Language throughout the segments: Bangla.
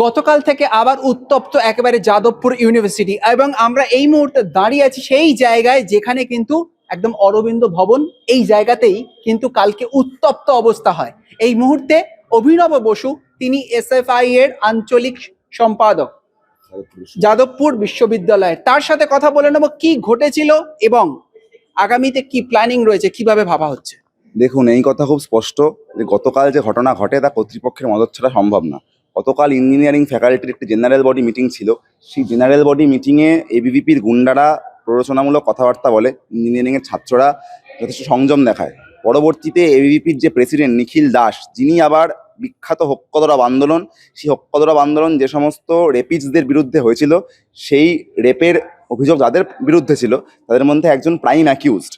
গতকাল থেকে আবার উত্তপ্ত একেবারে যাদবপুর ইউনিভার্সিটি এবং আমরা এই মুহূর্তে দাঁড়িয়ে আছি সেই জায়গায় যেখানে কিন্তু একদম অরবিন্দ ভবন, এই জায়গাতেই কিন্তু কালকে উত্তপ্ত অবস্থা হয়। এই মুহূর্তে অভিনব বসু, তিনি এসএফআই এর আঞ্চলিক সম্পাদক যাদবপুর বিশ্ববিদ্যালয়ের, তার সাথে কথা বলে নেব কি ঘটেছিল এবং আগামীতে কি প্ল্যানিং রয়েছে, কিভাবে ভাবা হচ্ছে। দেখুন, এই কথা খুব স্পষ্ট যে গতকাল যে ঘটনা ঘটে তা কর্তৃপক্ষের মদত ছাড়া সম্ভব না। গতকাল ইঞ্জিনিয়ারিং ফ্যাকাল্টির একটি জেনারেল বডি মিটিং ছিল। সেই জেনারেল বডি মিটিংয়ে এবিভিপির গুন্ডারা প্ররোচনামূলক কথাবার্তা বলে, ইঞ্জিনিয়ারিংয়ের ছাত্ররা যথেষ্ট সংযম দেখায়। পরবর্তীতে এবিভিপির যে প্রেসিডেন্ট নিখিল দাস, যিনি আবার বিখ্যাত হক্কদরব আন্দোলন, সেই হক্কদরব আন্দোলন যে সমস্ত রেপিস্টদের বিরুদ্ধে হয়েছিল, সেই রেপের অভিযোগ যাদের বিরুদ্ধে ছিল তাদের মধ্যে একজন প্রাইম অ্যাকিউজড,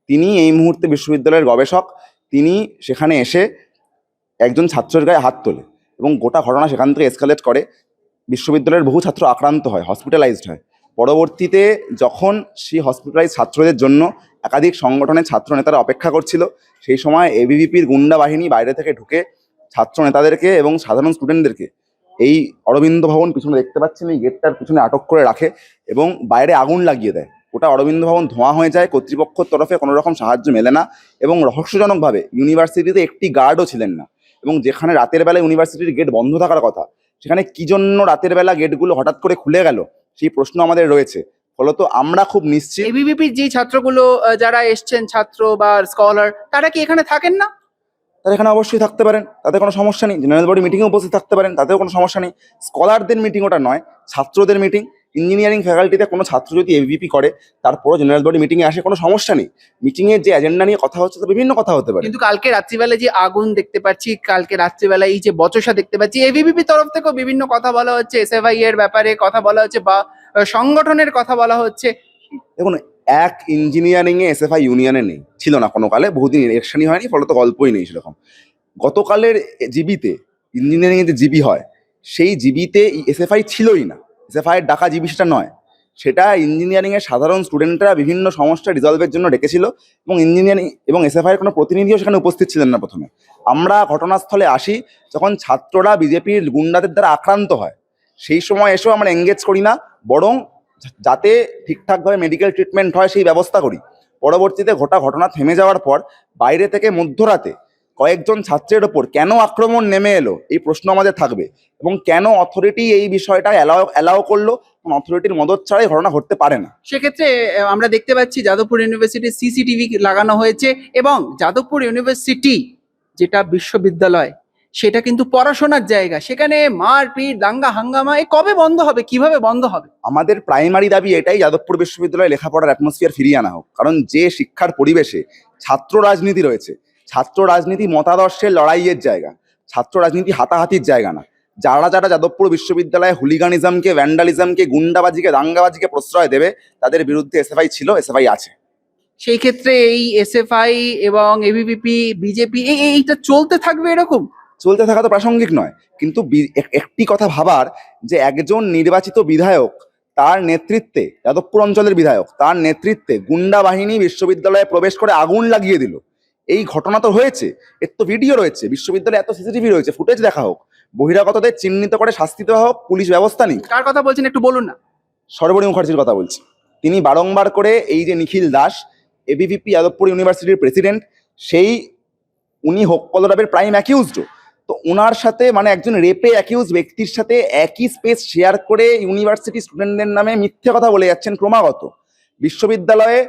তিনি এই মুহূর্তে বিশ্ববিদ্যালয়ের গবেষক। তিনি সেখানে এসে একজন ছাত্রের গায়ে হাত তোলে এবং গোটা ঘটনা সেখান থেকে এসকালেট করে। বিশ্ববিদ্যালয়ের বহু ছাত্র আক্রান্ত হয়, হসপিটালাইজড হয়। পরবর্তীতে যখন সেই হসপিটালাইজ ছাত্রদের জন্য একাধিক সংগঠনের ছাত্র নেতারা অপেক্ষা করছিল, সেই সময় এবিভিপির গুন্ডা বাহিনী বাইরে থেকে ঢুকে ছাত্র নেতাদেরকে এবং সাধারণ স্টুডেন্টদেরকে এই অরবিন্দ ভবন পিছনে দেখতে পাচ্ছেন, এই গেটটার পিছনে আটক করে রাখে এবং বাইরে আগুন লাগিয়ে দেয়। ওটা অরবিন্দ ভবন ধোঁয়া হয়ে যায়। কর্তৃপক্ষের তরফে কোনো রকম সাহায্য মেলে না এবং রহস্যজনকভাবে ইউনিভার্সিটিতে একটি গার্ডও ছিলেন না। এবং যেখানে রাতের বেলা ইউনিভার্সিটির গেট বন্ধ থাকার কথা, সেখানে কি জন্য রাতের বেলা গেটগুলো হঠাৎ করে খুলে গেল, সেই প্রশ্ন আমাদের রয়েছে। ফলত আমরা খুব নিশ্চিত এবিভিপির যে ছাত্রগুলো যারা এসছেন, ছাত্র বা স্কলার, তারা কি এখানে থাকেন না? তারা এখানে অবশ্যই থাকতে পারেন, তাতে কোনো সমস্যা নেই। জেনারেল বডি মিটিংয়ে উপস্থিত থাকতে পারেন, তাতেও কোনো সমস্যা নেই। স্কলারদের মিটিং ওটা নয়, ছাত্রদের মিটিং। ইঞ্জিনিয়ারিং ফ্যাকাল্টিতে কোনো ছাত্র যদি এবিভিপি করে, তারপরও জেনারেল বডি মিটিংয়ে আসে, কোনো সমস্যা নেই। মিটিংয়ের যে এজেন্ডা নিয়ে কথা হচ্ছে, তো বিভিন্ন কথা হতে পারে। কিন্তু কালকে রাত্রিবেলা যে আগুন দেখতে পাচ্ছি, কালকে রাত্রিবেলা এই যে বচসা দেখতে পাচ্ছি, এবিভিপি তরফ থেকেও বিভিন্ন কথা বলা হচ্ছে, এসএফআই এর ব্যাপারে কথা বলা হচ্ছে বা সংগঠনের কথা বলা হচ্ছে। দেখুন, এক ইঞ্জিনিয়ারিংয়ে এসএফআই ইউনিয়নে নেই, ছিল না কোনো কালে, বহুদিন ইলেকশনই হয়নি, ফলত গল্পই নেই সেরকম। গতকালের জিবিতে, ইঞ্জিনিয়ারিংয়ে যে জিবি হয়, সেই জিবিতে এসএফআই ছিলই না। এসএফআই এর ডাকা জিবি সেটা নয়, সেটা ইঞ্জিনিয়ারিংয়ের সাধারণ স্টুডেন্টরা বিভিন্ন সমস্যা রিজলভের জন্য ডেকেছিল এবং ইঞ্জিনিয়ারিং এবং এসএফআই এর কোনো প্রতিনিধিও সেখানে উপস্থিত ছিলেন না। প্রথমে আমরা ঘটনাস্থলে আসি যখন ছাত্ররা বিজেপির গুন্ডাদের দ্বারা আক্রান্ত হয়। সেই সময় এসেও আমরা এঙ্গেজ করি না, বরং যাতে ঠিকঠাকভাবে মেডিকেল ট্রিটমেন্ট হয় সেই ব্যবস্থা করি। পরবর্তীতে ঘটনা থেমে যাওয়ার পর বাইরে থেকে মধ্যরাতে কয়েকজন ছাত্রের ওপর কেন আক্রমণ নেমে এলো, এই প্রশ্ন আমাদের থাকবে। এবং কেন অথরিটি এই বিষয়টা অ্যালাও করলো, অথরিটির মদত ছাড়াই ঘটনা ঘটতে পারে না। সেক্ষেত্রে আমরা দেখতে পাচ্ছি যাদবপুর ইউনিভার্সিটির সিসিটিভি লাগানো হয়েছে এবং যাদবপুর ইউনিভার্সিটি যেটা বিশ্ববিদ্যালয়, সেটা কিন্তু পড়াশোনার জায়গা। সেখানে মারপিট, দাঙ্গা হাঙ্গামা এ কবে বন্ধ হবে, কিভাবে বন্ধ হবে? আমাদের প্রাইমারি দাবি এটাই, যাদবপুর বিশ্ববিদ্যালয়ে লেখাপড়ার অ্যাটমসফিয়ার ফিরিয়ে আনা হোক। কারণ যে শিক্ষার পরিবেশে ছাত্র রাজনীতি রয়েছে, ছাত্র রাজনীতি মতাদর্শের লড়াইয়ের জায়গা, ছাত্র রাজনীতি হাতাহাতির জায়গা না। যারা যাদবপুর বিশ্ববিদ্যালয়ে হুলিগানিজমকে, ভ্যান্ডালিজমকে, গুন্ডাবাজিকে, দাঙ্গাবাজিকে প্রশ্রয় দেবে, তাদের বিরুদ্ধে এসএফআই ছিল, এসএফআই আছে। সেই ক্ষেত্রে এই এসএফআই এবং এবিভিপি, বিজেপি এইটা চলতে থাকবে এরকম? চলতে থাকা তো প্রাসঙ্গিক নয়, কিন্তু একটি কথা ভাবার যে একজন নির্বাচিত বিধায়ক, তার নেতৃত্বে, যাদবপুর অঞ্চলের বিধায়ক, তার নেতৃত্বে গুন্ডা বাহিনী বিশ্ববিদ্যালয়ে প্রবেশ করে আগুন লাগিয়ে দিল। এই ঘটনা তো হয়েছে, এর তো ভিডিও রয়েছে, বিশ্ববিদ্যালয়ে এত সিসিটিভি রয়েছে, ফুটেজ দেখা হোক, বহিরাগতদের চিহ্নিত করে শাস্তি দেওয়া হোক, পুলিশ ব্যবস্থা নিক। কার কথা বলছেন একটু বলুন না। সর্বরী মুখার্জির কথা বলছি। তিনি বারংবার করে এই যে নিখিল দাস, এবিভিপি যাদবপুর ইউনিভার্সিটির প্রেসিডেন্ট, সেই উনি হক্কদরাবের প্রাইম অ্যাকিউজড। তো ওনার সাথে, মানে একজন রেপে অ্যাকিউজ ব্যক্তির সাথে একই স্পেস শেয়ার করে ইউনিভার্সিটি স্টুডেন্টদের নামে মিথ্যে কথা বলে যাচ্ছেন ক্রমাগত। বিশ্ববিদ্যালয়ে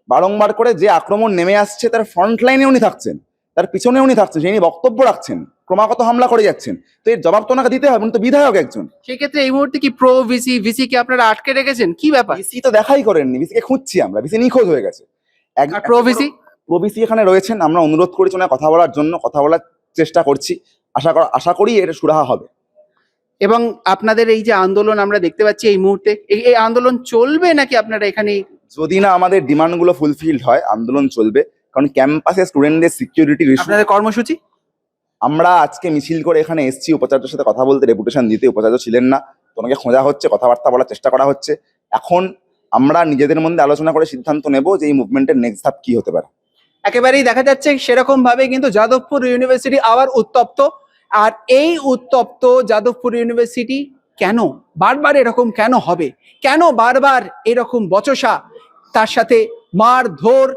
বারংবার করে যে আক্রমণ নেমে আসছে, তার ফ্রন্ট লাইনে উনি থাকছেন, তার পিছনে উনি থাকছেন, সেই নিয়ে বক্তব্য রাখছেন, ক্রমাগত হামলা করে যাচ্ছেন। তো এর জবাব তো ওনাকে দিতে হবে, উনি তো বিধায়ক একজন। সেক্ষেত্রে এই মুহূর্তে কি প্রো ভিসি কে আপনারা আটকে রেখেছেন, কি ব্যাপার? ভিসি তো দেখাই করেননি, ভিসিকে খুঁজছি আমরা, ভিসি নিখোঁজ হয়ে গেছে। প্রো ভিসি এখানে রয়েছেন, আমরা অনুরোধ করেছি ওনার কথা বলার জন্য, কথা বলার চেষ্টা করছি, আশা করি এটা সুরাহা হবে। এবং আপনাদের এই যে আন্দোলন আমরা দেখতে পাচ্ছি এই মুহূর্তে, এই আন্দোলন চলবে নাকি আপনারা এখানে? যদি না আমাদের ডিমান্ডগুলো ফুলফিলড হয়, আন্দোলন চলবে। কারণ ক্যাম্পাসে স্টুডেন্টদের সিকিউরিটি ইস্যু। আপনাদের কর্মসূচি? আমরা আজকে মিছিল করে এখানে এসেছি উপাচার্যের সাথে কথা বলতে, ডেপুটেশন দিতে। উপাচার্য ছিলেন না, তোমাকে খোঁজা হচ্ছে, কথাবার্তা বলার চেষ্টা করা হচ্ছে। এখন আমরা নিজেদের মধ্যে আলোচনা করে সিদ্ধান্ত নেব যে এই মুভমেন্টের নেক্সট ধাপ কি হতে পারে। একেবারেই দেখা যাচ্ছে সেরকম ভাবে কিন্তু যাদবপুর ইউনিভার্সিটি আবার উত্তপ্ত। আর এই উত্তপ্ত যাদবপুর ইউনিভার্সিটি কেন বারবার এরকম কেন হবে, কেন বারবার এরকম বচসা, তার সাথে মারধর,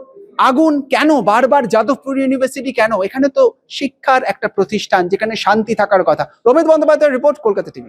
আগুন কেন বারবার যাদবপুর ইউনিভার্সিটি কেন? এখানে তো শিক্ষার একটা প্রতিষ্ঠান, যেখানে শান্তি থাকার কথা। রমিত বন্দ্যোপাধ্যায়ের রিপোর্ট, কলকাতা টিভি।